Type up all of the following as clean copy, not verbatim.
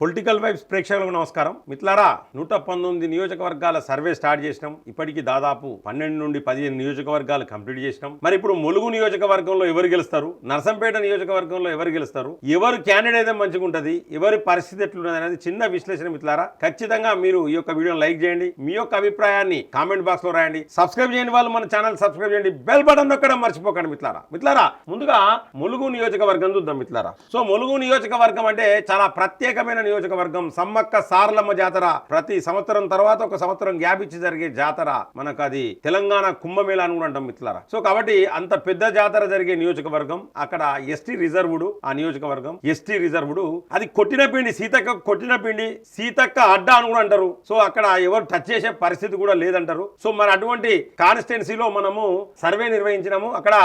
Political vibes ప్రేక్షకులకు నమస్కారం. మిత్రులారా, 119 నియోజకవర్గాల సర్వే స్టార్ట్ చేసినాం. ఇప్పటికి దాదాపు 12 నుండి 15 నియోజకవర్గాలు కంప్లీట్ చేసినాం. మరి ఇప్పుడు ములుగు నియోజకవర్గంలో ఎవరు గెలుస్తారు, నర్సంపేట నియోజకవర్గంలో ఎవరు గెలుస్తారు, ఎవరు క్యాండిడేట్ అయితే మంచిగా ఉంటుంది, ఎవరి పరిస్థితి ఎట్లున్నది అనేది చిన్న విశ్లేషణ. మిత్రులారా, ఖచ్చితంగా మీరు ఈ యొక్క వీడియోని లైక్ చేయండి, మీ యొక్క అభిప్రాయాన్ని కామెంట్ బాక్స్ లో రాయండి. సబ్స్క్రైబ్ చేయని వాళ్ళు మన ఛానల్ సబ్స్క్రైబ్ చేయండి, బెల్ బటన్ నొక్కడం మర్చిపోకండి. మిత్రులారా, ముందుగా ములుగు నియోజకవర్గం చూద్దాం. మిత్రులారా, సో ములుగు నియోజకవర్గం అంటే చాలా ప్రత్యేకమైన నియోజకవర్గం. సమ్మక్క సారలమ్మ జాతర ప్రతి సంవత్సరం తర్వాత ఒక సంవత్సరం గ్యాప్ ఇచ్చి జరిగే జాతర. మనకు అది తెలంగాణ కుంభమేళా అని కూడా అంటాం మిత్రులారా. సో కాబట్టి అంత పెద్ద జాతర జరిగే నియోజకవర్గం. అక్కడ ఎస్టీ రిజర్వ్డ్, ఆ నియోజకవర్గం ఎస్టీ రిజర్వ్డ్. అది కొట్టిన పిండి, సీతక్క కొట్టిన పిండి, సీతక్క అడ్డా అని కూడా అంటారు. సో అక్కడ ఎవరు టచ్ చేసే పరిస్థితి కూడా లేదంటారు. సో మరి అటువంటి కాన్స్టిట్యున్సీలో మనము సర్వే నిర్వహించినాము. అక్కడ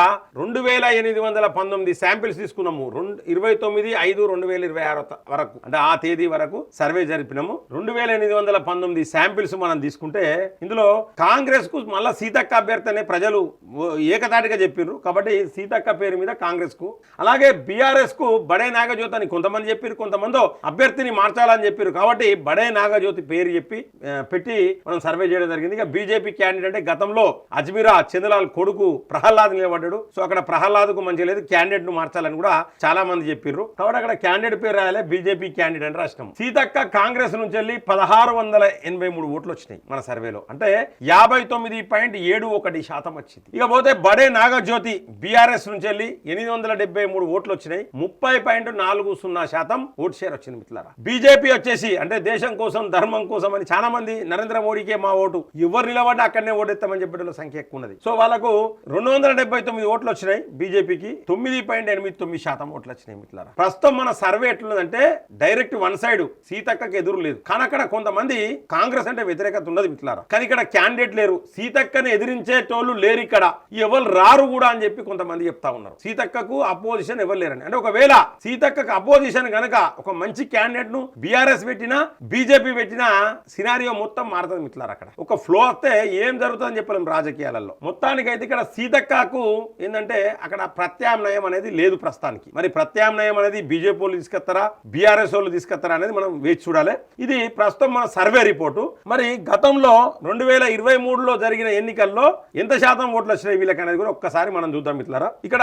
2819 శాంపిల్స్ తీసుకున్నాము. 29/5/2026 వరకు, అంటే ఆ తేదీ వరకు సర్వే జరిపినాము. 2819 శాంపిల్స్ మనం తీసుకుంటే ఇందులో కాంగ్రెస్ కు మళ్ళా సీతక్క అభ్యర్థి అనే ప్రజలు ఏకతాటిగా చెప్పారు. కాబట్టి సీతక్క పేరు మీద కాంగ్రెస్ కు, అలాగే బీఆర్ఎస్ కు బడే నాగజ్యోతి అని కొంతమంది చెప్పారు, కొంతమంది అభ్యర్థిని మార్చాలని చెప్పారు. కాబట్టి బడే నాగజ్యోతి పేరు చెప్పి పెట్టి మనం సర్వే చేయడం జరిగింది. ఇక బీజేపీ క్యాండిడేట్ అంటే గతంలో అజ్మీరా చంద్రలాల్ కొడుకు ప్రహ్లాద్ నిలబడ్డాడు. సో అక్కడ ప్రహ్లాద్ కు మంచి లేదు, క్యాండిడేట్ ను మార్చాలని కూడా చాలా మంది చెప్పారు. కాబట్టి అక్కడ క్యాండిడేట్ పేరు రాయాలి, బీజేపీ క్యాండిడేట్ అని రాష్ట్రం. సీతక్క కాంగ్రెస్ నుంచి వెళ్ళి 1683 ఓట్లు వచ్చినాయి మన సర్వేలో, అంటే 59.71% వచ్చింది. ఇక పోతే బడే నాగజ్యోతి బీఆర్ఎస్ నుంచి వెళ్ళి 873 ఓట్లు వచ్చినాయి, 30.40% ఓటు షేర్ వచ్చింది. మిత్రులారా, బీజేపీ వచ్చేసి అంటే దేశం కోసం ధర్మం కోసం అని చాలా మంది నరేంద్ర మోడీకే మా ఓటు, ఎవరు నిలబడి అక్కడనే ఓటెత్తామని చెప్పేట సంఖ్య ఎక్కువ ఉన్నది. సో వాళ్ళకు 279 ఓట్లు వచ్చినాయి, బీజేపీకి 9.89% ఓట్లు వచ్చినాయి. మిత్రులారా, ప్రస్తుతం మన సర్వే ఎట్లున్నదంటే డైరెక్ట్ వన్ సైడ్ సీతక్కకి ఎదురు లేదు, కానీ అక్కడ కొంతమంది కాంగ్రెస్ అంటే వ్యతిరేకత ఉన్నది మిత్రులారా. కానీ ఇక్కడ క్యాండిడేట్ లేరు, సీతక్కని ఎదిరించే టోళ్ళు లేరు, ఇక్కడ ఎవరు రారు కూడా అని చెప్పి కొంతమంది చెప్తా ఉన్నారు. సీతక్కకు అపోజిషన్ ఎవరు లేరని. అంటే ఒకవేళ సీతక్కకు అపోజిషన్ గనక ఒక మంచి క్యాండిడేట్ ను బీఆర్ఎస్ పెట్టినా బీజేపీ పెట్టినా సినారియో మొత్తం మారుతుంది మిత్రులారా. అక్కడ ఒక ఫ్లో వస్తే ఏం జరుగుతుందని చెప్పలేం రాజకీయాలలో. మొత్తానికైతే ఇక్కడ సీతక్కకు ఏంటంటే అక్కడ ప్రత్యామ్నాయం అనేది లేదు ప్రస్తుతానికి. మరి ప్రత్యామ్నాయం అనేది బీజేపీ వాళ్ళు తీసుకొస్తారా, బీఆర్ఎస్ వాళ్ళు తీసుకొస్తారా అనేది మనం వేచి చూడాలి. ఇది ప్రస్తుతం మన సర్వే రిపోర్టు. మరి గతంలో 2023లో జరిగిన ఎన్నికల్లో ఎంత శాతం ఓట్లు వచ్చినాయి వీళ్ళకి అనేది కూడా ఒక్కసారి మనం చూద్దాం మిత్రులారా. ఇక్కడ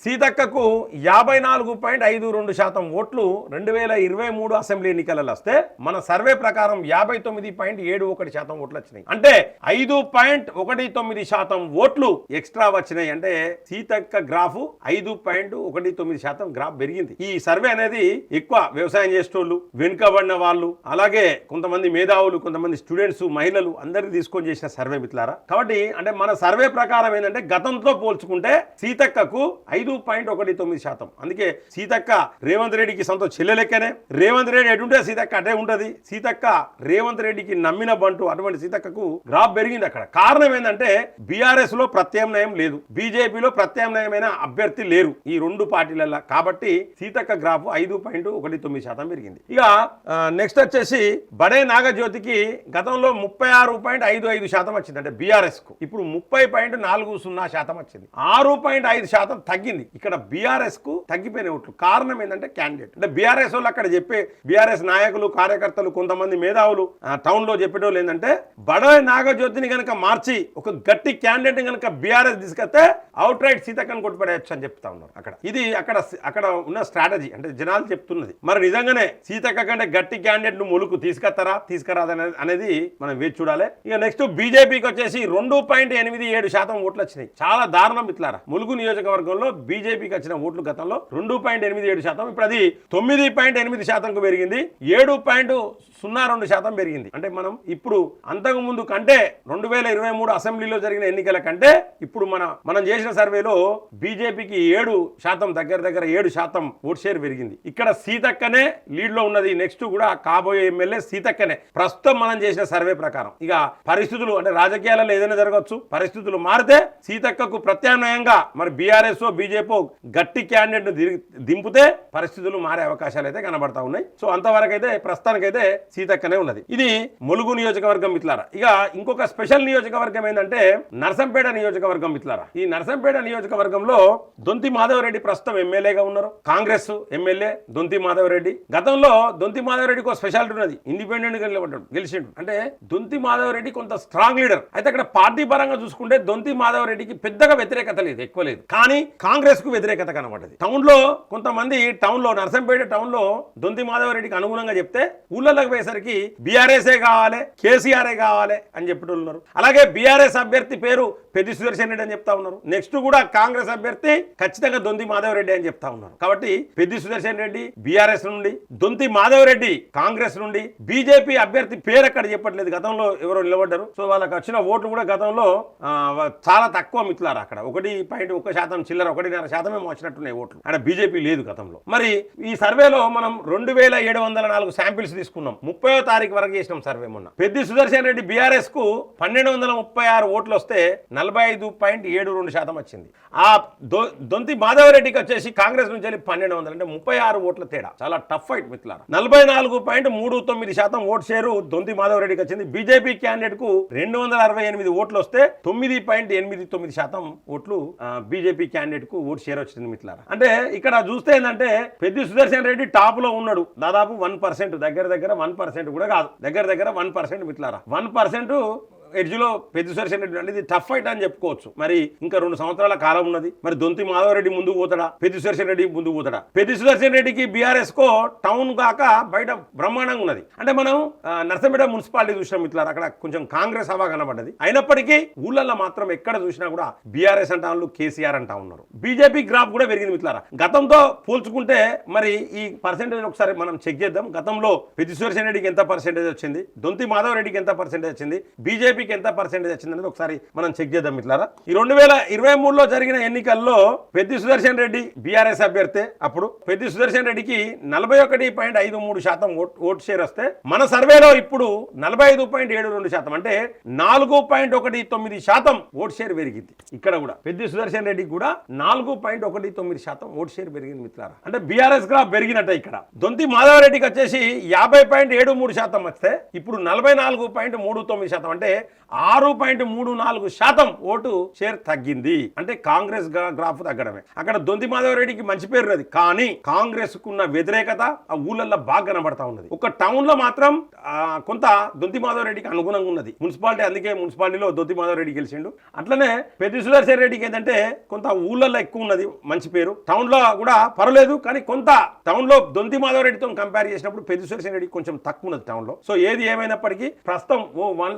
సీతక్కకు 54.52% ఓట్లు 2023 అసెంబ్లీ ఎన్నికలలో వస్తే మన సర్వే ప్రకారం 59.71% ఓట్లు వచ్చినాయి, అంటే 5.19% ఓట్లు ఎక్స్ట్రా వచ్చినాయి. అంటే సీతక్క గ్రాఫ్ 5.19% గ్రాఫ్ పెరిగింది. ఈ సర్వే అనేది ఎక్కువ వ్యవసాయం చేసేటోళ్ళు, వెనుకబడిన వాళ్ళు, అలాగే కొంతమంది మేధావులు, కొంతమంది స్టూడెంట్స్, మహిళలు అందరినీ తీసుకొని చేసిన సర్వే మిత్రులారా. కాబట్టి అంటే మన సర్వే ప్రకారం ఏంటంటే గతంతో పోల్చుకుంటే సీతక్కకు 5.19%. అందుకే సీతక్క రేవంత్ రెడ్డికి సొంత చెల్లెలెక్కనే. రేవంత్ రెడ్డి ఎటుంటే సీతక్క అటే ఉంటది. సీతక్క రేవంత్ రెడ్డికి నమ్మిన బంటు. అటువంటి సీతక్కకు గ్రాఫ్ పెరిగింది. అక్కడ కారణం ఏంటంటే బీఆర్ఎస్ లో ప్రత్యామ్నాయం లేదు, బీజేపీలో ప్రత్యామ్నాయమైన అభ్యర్థి లేరు ఈ రెండు పార్టీలలో. కాబట్టి సీతక్క గ్రాఫ్ 5.19% పెరిగింది. ఇక నెక్స్ట్ వచ్చేసి బడే నాగజ్యోతికి గతంలో 36.55% వచ్చింది, అంటే బీఆర్ఎస్ కు. ఇప్పుడు 30.40% వచ్చింది, 6.5% తగ్గింది. ఇక్కడ బీఆర్ఎస్ కు తగ్గిపోయిన ఓట్లు. కారణం ఏంటంటే క్యాండిడేట్. అంటే బీఆర్ఎస్ వాళ్ళు అక్కడ చెప్పే బీఆర్ఎస్ నాయకులు, కార్యకర్తలు, కొంతమంది మేధావులు టౌన్ లో చెప్పేటోళ్ళు ఏంటంటే బడే నాగజ్యోతిని కనుక మార్చి ఒక గట్టి క్యాండిడేట్ కనుక బీఆర్ఎస్ తీసుకొస్తే అవుట్ రైట్ సీతక్కని కొట్టుపడేయచ్చు అని చెప్తా ఉన్నారు. ఇది అక్కడ ఉన్న స్ట్రాటజీ, అంటే జనాలు చెప్తున్నది. మరి నిజంగానే సీతక్క కంటే గట్టి క్యాండిడేట్ ను ములుగు తీసుకురాదా అనేది మనం వేచి చూడాలి. ఇక నెక్స్ట్ బీజేపీకి వచ్చేసి 2.87% ఓట్లు వచ్చినాయి. చాలా దారుణం మిత్రులారా. ములుగు నియోజకవర్గంలో బీజేపీకి వచ్చిన ఓట్లు గతంలో 2.87%, ఇప్పుడు అది 9.8% పెరిగింది, 7.02% పెరిగింది. అంటే మనం ఇప్పుడు అంతకు ముందు కంటే 2023 అసెంబ్లీలో జరిగిన ఎన్నికల కంటే ఇప్పుడు మనం చేసిన సర్వేలో బీజేపీకి 7%, దగ్గర 7% ఓటు షేర్ పెరిగింది. ఇక్కడ సీతక్కనే లీడ్ లో ఉన్నది. నెక్స్ట్ కూడా కాబోయే ఎమ్మెల్యే సీతక్కనే ప్రస్తుతం మనం చేసిన సర్వే ప్రకారం. ఇక పరిస్థితులు అంటే రాజకీయాలలో ఏదైనా జరగవచ్చు, పరిస్థితులు మారితే సీతక్కకు ప్రత్యామ్నాయంగా మరి బీఆర్ఎస్ బీజేపీ గట్టి క్యాండిడేట్ ను దింపితే పరిస్థితులు మారే అవకాశాలు అయితే కనబడతా ఉన్నాయి. సో అంతవరకు అయితే ప్రస్తుతానికైతే సీతక్కనే ఉన్నది. ఇది ములుగు నియోజకవర్గం మిత్రులారా. ఇక ఇంకొక స్పెషల్ నియోజకవర్గం ఏంటంటే నర్సంపేట నియోజకవర్గం మిత్రులారా. ఈ నర్సంపేట నియోజకవర్గంలో దొంతి మాధవ్ రెడ్డి ప్రస్తుతం ఎమ్మెల్యేగా ఉన్నారు. కాంగ్రెస్ ఎమ్మెల్యే దొంతి మాధవ్ రెడ్డి. గతంలో దొంతి మాధవ్ రెడ్డికి ఒక స్పెషాలిటీ ఉన్నది, ఇండిపెండెంట్ గా నిలబడ్డాడు, గెలిచిండు. అంటే దొంతి మాధవ్ రెడ్డి కొంత స్ట్రాంగ్ లీడర్. అయితే అక్కడ పార్టీ పరంగా చూసుకుంటే దొంతి మాధవ్ రెడ్డికి పెద్దగా వ్యతిరేకత లేదు, ఎక్కువ లేదు. కానీ కాంగ్రెస్ కు వ్యతిరేకత కనబడ్డది. టౌన్ లో కొంతమంది నర్సంపేట టౌన్ లో దొంతి మాధవ్ రెడ్డికి అనుగుణంగా చెప్తే ఊళ్ళలోకి పోయేసరికి బీఆర్ఎస్ఏ కావాలి, కేసీఆర్ఏ కావాలి అని చెప్పేటోళ్ళు ఉన్నారు. అలాగే బీఆర్ఎస్ అభ్యర్థి పేరు పెద్ది సుదర్శన్ రెడ్డి అని చెప్తా ఉన్నారు. నెక్స్ట్ కూడా కాంగ్రెస్ అభ్యర్థి ఖచ్చితంగా దొంతి మాధవ్ రెడ్డి అని చెప్తా ఉన్నారు. కాబట్టి పెద్ది సుదర్శన్ రెడ్డి బీఆర్ఎస్ నుండి, దొంతి మాధవ్ రెడ్డి కాంగ్రెస్ నుండి, బీజేపీ అభ్యర్థి పేరు అక్కడ చెప్పట్లేదు, గతంలో ఎవరో నిలబడ్డారు. సో వాళ్ళకి వచ్చిన ఓట్లు కూడా గతంలో చాలా తక్కువ మిత్రులారా. అక్కడ 1.1% చిల్లర, 1.5% వచ్చినట్టున్నాయి ఓట్లు. అక్కడ బీజేపీ లేదు గతంలో. మరి ఈ సర్వేలో మనం 2704 శాంపిల్స్ తీసుకున్నాం. 30వ తారీఖు వరకు చేసినాం సర్వే మొన్న. పెద్ది సుదర్శన్ రెడ్డి బీఆర్ఎస్ కు 1236 ఓట్లు వస్తే 45.72% వచ్చింది. ఆ దొంతి మాధవ్ రెడ్డికి వచ్చేసి కాంగ్రెస్ నుంచి 1200 అంటే 36 ఓట్ల తేడా. చాలా టఫ్ ఫైట్ మిత్రులారా. 44.39% ఓట్ షేరు దొంతి మాధవ్ రెడ్డికి వచ్చింది. బీజేపీ క్యాండిడేట్ కు 268 ఓట్లు వస్తే 9.89% ఓట్లు బీజేపీ క్యాండిడేట్ కు ఓట్ షేర్ వచ్చింది మిత్రులారా. అంటే ఇక్కడ చూస్తే ఏంటంటే పెద్ది సుదర్శన్ రెడ్డి టాప్ లో ఉన్నాడు, దాదాపు 1%, దగ్గర 1% కూడా కాదు, దగ్గర 1% మిత్రులారా. 1% ఎడ్జ్లో పెద్ది సుదర్శన్ రెడ్డి అంటే ఇది టఫ్ ఫైట్ అని చెప్పుకోవచ్చు. మరి ఇంకా 2 సంవత్సరాల కాలం ఉన్నది. మరి దొంతి మాధవ్ రెడ్డి ముందుకు పోతాడా, పెద్ది సుదర్శన్ రెడ్డి ముందుకు పోతాడా? పెద్ది సుదర్శన్ రెడ్డికి బీఆర్ఎస్ కో టౌన్ కాక బయట బ్రహ్మాండంగా ఉన్నది. అంటే మనం నర్సంపేట మున్సిపాలిటీ చూసినాం మిత్రులారా, అక్కడ కొంచెం కాంగ్రెస్ హవా కనబడ్డది. అయినప్పటికీ ఊళ్ళల్లో మాత్రం ఎక్కడ చూసినా కూడా బీఆర్ఎస్ అంటా వాళ్ళు, కేసీఆర్ అంటా ఉన్నారు. బీజేపీ గ్రాఫ్ కూడా పెరిగింది మిత్రులారా. గతంతో పోల్చుకుంటే మరి ఈ పర్సెంటేజ్ ఒకసారి మనం చెక్ చేద్దాం. గతంలో పెద్ది సుదర్శన్ రెడ్డికి ఎంత పర్సెంటేజ్ వచ్చింది, దొంతి మాధవ్ రెడ్డికి ఎంత పర్సెంటేజ్ వచ్చింది, బీజేపీ ఎంత పర్సెంటేజ్ వచ్చింది ఒకసారి మనం చెక్ చేద్దాం మిత్రులారా. ఈ 2023లో జరిగిన ఎన్నికల్లో పెద్ది సుదర్శన్ రెడ్డి బీఆర్ఎస్ అభ్యర్థి. అప్పుడు పెద్ది సుదర్శన్ రెడ్డికి 41.53% ఓటు షేర్ వస్తే మన సర్వేలో ఇప్పుడు 45.72% అంటే 4.19% ఓటు షేర్ పెరిగింది. ఇక్కడ కూడా పెద్ది సుదర్శన్ రెడ్డికి కూడా 4.19% ఓటు షేర్ పెరిగింది మిత్రులారా. అంటే బీఆర్ఎస్ గ్రాఫ్ పెరిగినట్టే. ఇక్కడ దొంతి మాధవ్ రెడ్డికి వచ్చేసి 50.73% వస్తే ఇప్పుడు 44.39% అంటే 6.34% ఓటు షేర్ తగ్గింది. అంటే కాంగ్రెస్ గ్రాఫ్ తగ్గడమే. అక్కడ దొంతి మాధవ్ రెడ్డికి మంచి పేరు ఉన్నది, కానీ కాంగ్రెస్ కున్న వ్యతిరేకత ఆ ఊళ్ళల్లో బాగా కనబడతా ఉన్నది. ఒక టౌన్ లో మాత్రం కొంత దొంతి మాధవ్ రెడ్డికి అనుగుణంగా ఉన్నది మున్సిపాలిటీ. అందుకే మున్సిపాలిటీలో దొంతి మాధవ్ రెడ్డి గెలిచిండు. అట్లనే పెద్ది సుదర్శన్ రెడ్డికి ఏంటంటే కొంత ఊళ్ళల్లో ఎక్కువ ఉన్నది మంచి పేరు, టౌన్ లో కూడా పర్వాలేదు. కానీ కొంత టౌన్ లో దొంతి మాధవ్ రెడ్డితో కంపేర్ చేసినప్పుడు పెద్ది సుదర్శన్ రెడ్డి కొంచెం తక్కువ ఉన్నది టౌన్ లో. సో ఏది ఏమైనప్పటికీ ప్రస్తుతం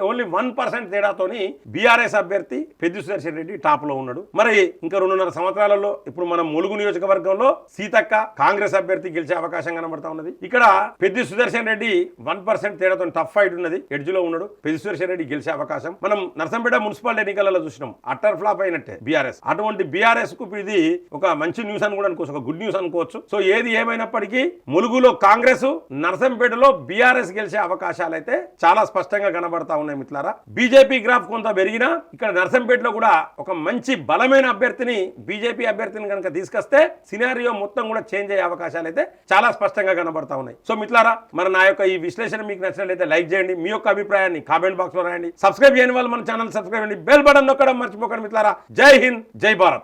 ఓన్లీ 1% తేడాతోని బీఆర్ఎస్ అభ్యర్థి పెద్ది సుదర్శన్ రెడ్డి టాప్ లో ఉన్నాడు. మరి ఇంకా 2.5 సంవత్సరాలలో ఇప్పుడు మనం ములుగు నియోజకవర్గంలో సీతక్క కాంగ్రెస్ అభ్యర్థి గెలిచే అవకాశం కనబడతా ఉన్నది. ఇక్కడ పెద్ది సుదర్శన్ రెడ్డి 1% తేడాతో టఫ్ ఫైట్ ఉన్నది, ఎడ్జ్ లో ఉన్నాడు. పెద్ది సుదర్శన్ రెడ్డి గెలిచే అవకాశం మనం నర్సంపేట మున్సిపాలిటీ ఎన్నికలలో చూసినాం. అట్టర్ ఫ్లాప్ అయినట్టే బీఆర్ఎస్. అటువంటి బీఆర్ఎస్ కు ఇది ఒక మంచి న్యూస్ అని కూడా అనుకోవచ్చు, ఒక గుడ్ న్యూస్ అనుకోవచ్చు. సో ఏది ఏమైనప్పటికీ ములుగులో కాంగ్రెస్, నర్సంపేటలో బీఆర్ఎస్ గెలిచే అవకాశాలు అయితే చాలా స్పష్టంగా కనబడతా ఉన్నాయి మిత్రులారా. బీజేపీ గ్రాఫ్ కొంత పెరిగినా ఇక్కడ నర్సంపేటలో కూడా ఒక మంచి బలమైన అభ్యర్థిని, బీజేపీ అభ్యర్థిని కనుక తీసుకొస్తే సినారియో మొత్తం కూడా చేంజ్ అయ్యే అవకాశాలు అయితే చాలా స్పష్టంగా కనబడతా ఉన్నాయి. సో మిత్రులారా, మరి నా యొక్క ఈ విశ్లేషణ మీకు నచ్చినట్లయితే లైక్ చేయండి, మీ యొక్క అభిప్రాయాన్ని కామెంట్ బాక్స్ లో రాయండి. సబ్స్క్రైబ్ చేయని వాళ్ళు మన ఛానల్ సబ్స్క్రైబ్ చేయండి, బెల్ బటన్ నొక్కడం మర్చిపోకండి మిత్రులారా. జై హింద్, జై భారత్.